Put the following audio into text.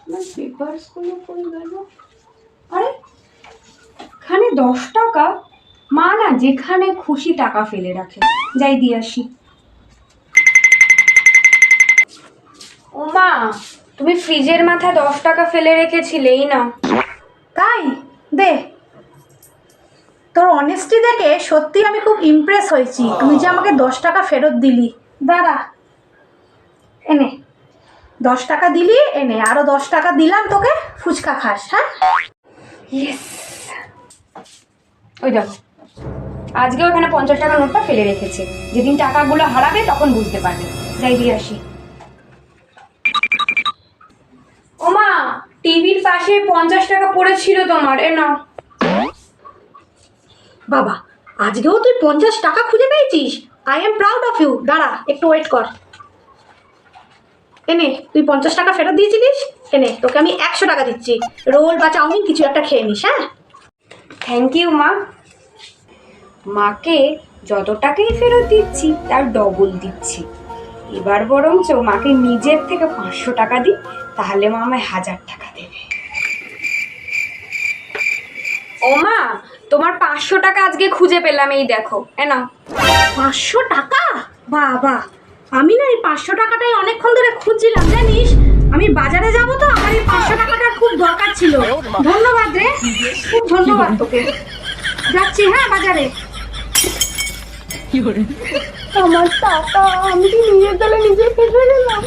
আমার পেপারসগুলো কই গেল? আরে এখানে 10 টাকা। মা না যেখানে খুশি টাকা ফেলে রাখে, যাই দিয়ে আসি। ও মা, তুমি ফ্রিজের মাথায় 10 টাকা ফেলে রেখেছিলে, এই নাও। তাই? দে। তোর অনেস্টি দেখে সত্যি আমি খুব ইমপ্রেস হয়েছি। তুই যে আমাকে 10 টাকা ফেরত দিলি। দাঁড়া, এনে 10 টাকা দিলি, এনে আরো 10 টাকা দিলাম তোকে, ফুচকা খাস। হ্যাঁ, ইয়েস। ওই দেখো, আজকে ওখানে 50 টাকা নোটটা ফেলে রেখেছে। যেদিন টাকাগুলো হারাবে তখন বুঝতে পারবে। যাই দিয়ে আসি। ও মা, টিভির পাশে 50 টাকা পড়েছিল তোমার, এ নাও। বাবা আজকেও তুই 50 টাকা খুঁজে পেয়েছিস। I am proud of you. দাঁড়া, একটু ওয়েট কর। এনে তুই 50 টাকা ফেরত দিয়েছিলিস, এনে তোকে আমি 100 টাকা দিচ্ছি। রোল বা চাউমিন কিছু একটা খেয়ে নিস। হ্যাঁ, থ্যাংক ইউ মা। মাকে যত টাকাই ফেরত দিচ্ছি তার ডবল দিচ্ছি। এবার বরঞ্চ মাকে নিজের থেকে 500 টাকা দিই, তাহলে মা আমায় 1000 টাকা দেবে। ও মা, তোমার 500 টাকা আজকে খুঁজে পেলাম, এই দেখো, এ নাও। 500 টাকা? বাবা, আমি না এই 500 টাকাটাই অনেকক্ষণ ধরে খুঁজছিলাম জানিস। আমি বাজারে যাব তো, আমার এই 500 টাকাটার খুব দরকার ছিল। ধন্যবাদ রে, খুব ধন্যবাদ তোকে। যাচ্ছি হ্যাঁ বাজারে। আমার টাকা আমি কি নিজের তালে নিজে ফেলে গেলাম?